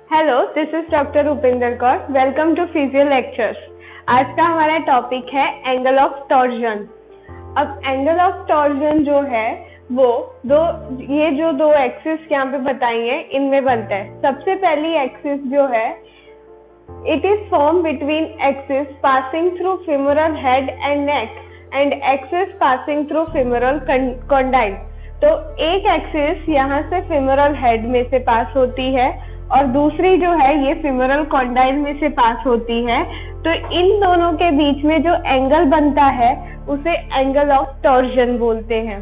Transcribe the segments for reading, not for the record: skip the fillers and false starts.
Hello, this is doctor Upendra Kaur. Welcome to physio lectures. आज का हमारा टॉपिक है एंगल ऑफ टॉर्जन। अब एंगल ऑफ टॉर्जन जो है वो दो एक्सिस यहाँ पे बताई है, इनमें बनता है। सबसे पहली एक्सिस जो है, it is form between axis passing through femoral head and neck and axis passing through femoral condyle. तो एक एक्सिस यहाँ से फेमोरल हेड में से पास होती है और दूसरी जो है ये फेमोरल कॉन्डाइल में से पास होती है। तो इन दोनों के बीच में जो एंगल बनता है उसे एंगल ऑफ टॉर्जन बोलते हैं।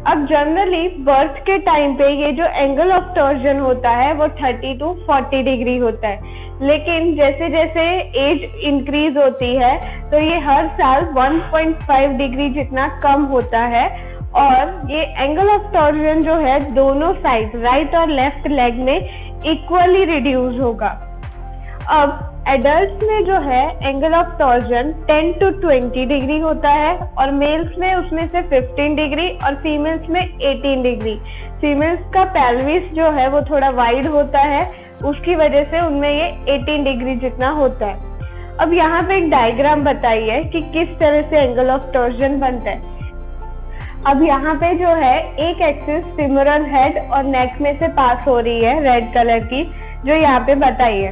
अब जनरली बर्थ के टाइम पे ये जो एंगल ऑफ टॉर्जन होता है वो 30 to 40 डिग्री होता है, लेकिन जैसे जैसे एज इंक्रीज होती है तो ये हर साल 1.5 डिग्री जितना कम होता है और ये एंगल ऑफ टॉर्जन जो है दोनों साइड राइट और लेफ्ट लेग में इक्वली रिड्यूस होगा। अब एडल्ट में जो है angle of torsion 10 to 20 degree होता है और मेल्स में उसमें से 15 डिग्री और फीमेल्स में 18 डिग्री। फीमेल्स का पेल्विस जो है वो थोड़ा वाइड होता है, उसकी वजह से उनमें ये 18 डिग्री जितना होता है। अब यहाँ पे एक डायग्राम बताई है कि किस तरह से एंगल ऑफ टॉर्जन बनता है। अब यहाँ पे जो है एक एक्सिस फेमोरल हेड और नेक में से पास हो रही है रेड कलर की, जो यहाँ पे बताई है।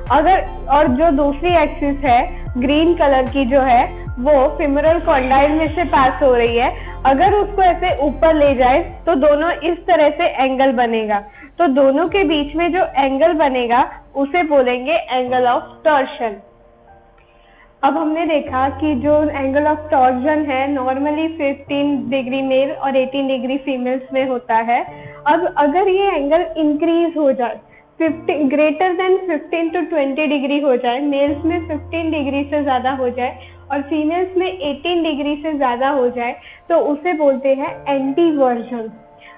और जो दूसरी एक्सिस है ग्रीन कलर की जो है वो फेमोरल कॉन्डाइल में से पास हो रही है। अगर उसको ऐसे ऊपर ले जाए तो दोनों इस तरह से एंगल बनेगा। तो दोनों के बीच में जो एंगल बनेगा उसे बोलेंगे एंगल ऑफ टॉर्शन। अब हमने देखा कि जो एंगल ऑफ टॉर्जन है नॉर्मली 15 डिग्री मेल और 18 डिग्री फीमेल्स में होता है। अब अगर ये एंगल इंक्रीज हो जाए, ग्रेटर देन 15 to 20 डिग्री हो जाए, मेल्स में 15 डिग्री से ज्यादा हो जाए और फीमेल्स में 18 डिग्री से ज्यादा हो जाए, तो उसे बोलते हैं एंटीवर्जन।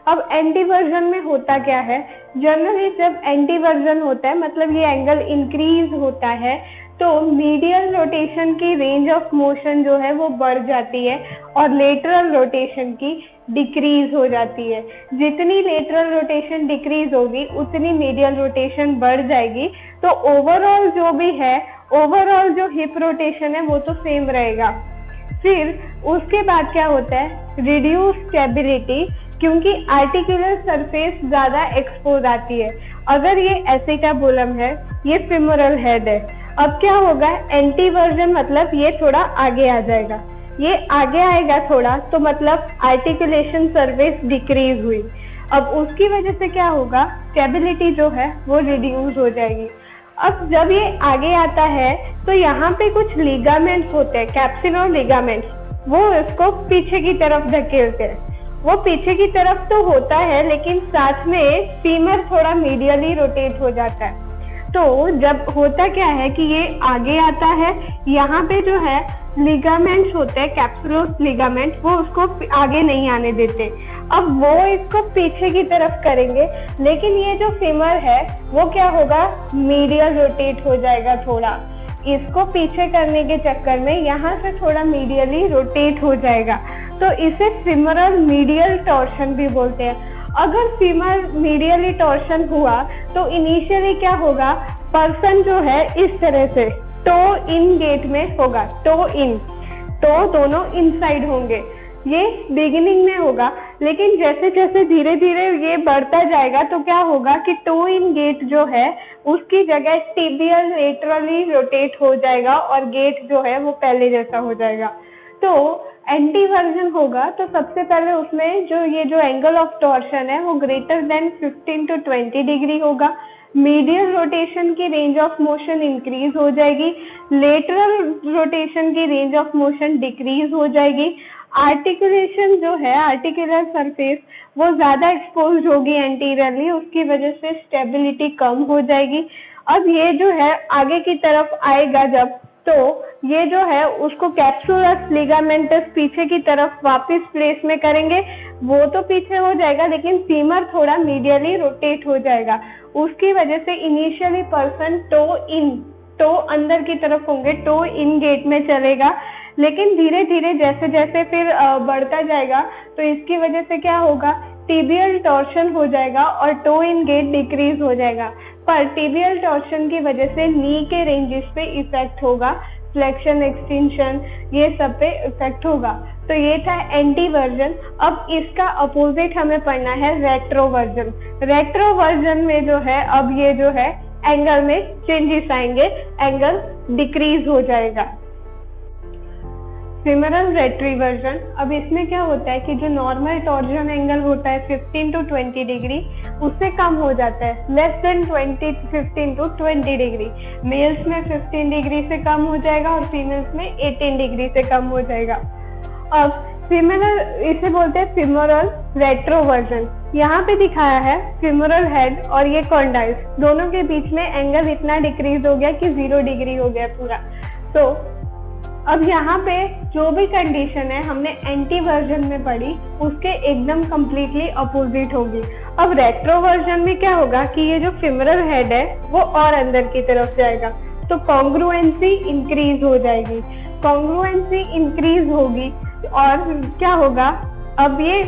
अब एंटीवर्जन में होता क्या है, जनरली जब एंटीवर्जन होता है मतलब ये एंगल इंक्रीज होता है तो मीडियल रोटेशन की रेंज ऑफ मोशन जो है वो बढ़ जाती है और लेटरल रोटेशन की डिक्रीज हो जाती है। जितनी लेटरल रोटेशन डिक्रीज होगी उतनी मीडियल रोटेशन बढ़ जाएगी। तो ओवरऑल जो भी है, ओवरऑल जो हिप रोटेशन है वो तो सेम रहेगा। फिर उसके बाद क्या होता है, रिड्यूस स्टेबिलिटी, क्योंकि आर्टिकुलर सरफेस ज्यादा एक्सपोज आती है। अगर ये एसिटाबुलम है, ये फेमोरल हेड है, अब क्या होगा, एंटीवर्जन मतलब ये थोड़ा आगे आ जाएगा। ये आगे आएगा थोड़ा तो मतलब आर्टिकुलेशन सरफेस डिक्रीज हुई। अब उसकी वजह से क्या होगा, स्टेबिलिटी जो है वो रिड्यूस हो जाएगी। अब जब ये आगे आता है तो यहाँ पे कुछ लिगामेंट्स होते हैं, कैप्सिनोर लिगामेंट्स, वो इसको पीछे की तरफ धकेलते हैं। वो पीछे की तरफ तो होता है लेकिन साथ में फीमर थोड़ा मीडियली रोटेट हो जाता है। तो जब होता क्या है कि ये आगे आता है, यहाँ पे जो है लिगामेंट्स होते हैं, कैप्सुलर लिगामेंट, वो उसको आगे नहीं आने देते। अब वो इसको पीछे की तरफ करेंगे, लेकिन ये जो फीमर है वो क्या होगा, मीडियल रोटेट हो जाएगा थोड़ा। इसको पीछे करने के चक्कर में यहाँ से थोड़ा मीडियली रोटेट हो जाएगा, तो इसे फेमोरल मीडियल टॉर्शन भी बोलते हैं। अगर फीमर मीडियली टॉर्शन हुआ तो इनिशियली क्या होगा, पर्सन जो है इस तरह से टो इन गेट में होगा, टो इन, तो दोनों इनसाइड होंगे। ये बिगिनिंग में होगा, लेकिन जैसे जैसे धीरे धीरे ये बढ़ता जाएगा तो क्या होगा कि टो इन गेट जो है उसकी जगह टिबियल लेटरली रोटेट हो जाएगा और गेट जो है वो पहले जैसा हो जाएगा। तो एंटीवर्जन होगा तो सबसे पहले उसमें जो ये जो एंगल ऑफ टॉर्शन है वो ग्रेटर देन 15 to 20 डिग्री होगा। मीडियल रोटेशन की रेंज ऑफ मोशन इंक्रीज हो जाएगी, लेटरल रोटेशन की रेंज ऑफ मोशन डिक्रीज हो जाएगी। आर्टिकुलेशन जो है, आर्टिकुलर सरफेस, वो ज्यादा एक्सपोज होगी एंटीरियरली, उसकी वजह से स्टेबिलिटी कम हो जाएगी। अब ये जो है आगे की तरफ आएगा जब, तो ये जो है उसको कैप्सुलस लिगामेंटस पीछे की तरफ वापस प्लेस में करेंगे, वो तो पीछे हो जाएगा लेकिन फीमर थोड़ा मीडियली रोटेट हो जाएगा। उसकी वजह से इनिशियली पर्सन टो अंदर की तरफ होंगे, टो इन गेट में चलेगा, लेकिन धीरे धीरे जैसे जैसे फिर बढ़ता जाएगा तो इसकी वजह से क्या होगा टिबियल टॉर्शन हो जाएगा और टो इन गेट डिक्रीज हो जाएगा। पर टिबियल टॉर्शन की वजह से नी के रेंजेस पे इफेक्ट होगा, फ्लेक्शन एक्सटेंशन ये सब पे इफेक्ट होगा। तो ये था एंटी वर्जन। अब इसका अपोजिट हमें पढ़ना है रेट्रो वर्जन। रेट्रो वर्जन में जो है अब ये जो है एंगल में चेंजेस आएंगे, एंगल डिक्रीज हो जाएगा। फेमोरल रेट्रीवर्जन, अब इसमें क्या होता है कि जो नॉर्मल टॉर्जन एंगल होता है 15 to 20 डिग्री, उससे कम हो जाता है, less than 15 to 20 degree. Males में 15 डिग्री से कम हो जाएगा और फीमेल्स में 18 डिग्री से कम हो जाएगा। अब फेमोरल, इसे बोलते हैं फेमोरल रेट्रोवर्जन। यहाँ पे दिखाया है फेमोरल हेड और ये कॉन्डाइल्स, दोनों के बीच में एंगल इतना डिक्रीज हो गया कि 0 डिग्री हो गया पूरा। तो अब यहाँ पे जो भी कंडीशन है हमने एंटी वर्जन में पढ़ी, उसके एकदम कंप्लीटली अपोजिट होगी। अब रेट्रो वर्जन में क्या होगा कि ये जो फेमोरल हेड है वो और अंदर की तरफ जाएगा, तो कॉन्ग्रुएंसी इंक्रीज हो जाएगी। कॉन्ग्रुएंसी इंक्रीज होगी और क्या होगा, अब ये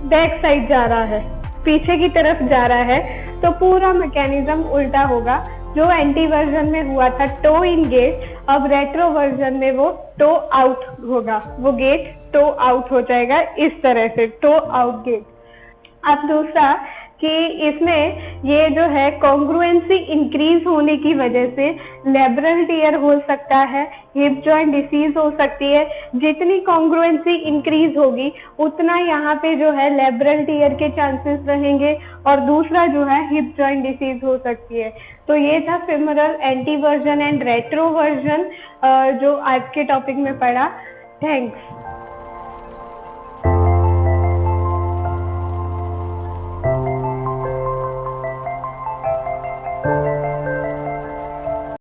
बैक साइड जा रहा है, पीछे की तरफ जा रहा है, तो पूरा मैकेनिज्म उल्टा होगा। जो एंटी वर्जन में हुआ था टो इन गेट, अब रेट्रो वर्जन में वो टो आउट होगा, वो गेट टो आउट हो जाएगा, इस तरह से टो आउट गेट। अब दूसरा कि इसमें ये जो है कॉन्ग्रुएंसी इंक्रीज होने की वजह से लेब्रल टियर हो सकता है, हिप जॉइंट डिसीज हो सकती है। जितनी कॉन्ग्रुएंसी इंक्रीज होगी उतना यहाँ पे जो है लेब्रल टियर के चांसेस रहेंगे और दूसरा जो है हिप जॉइंट डिसीज हो सकती है। तो ये था femoral anti version and retro version जो आज के टॉपिक में पढ़ा। थैंक्स। Thank you.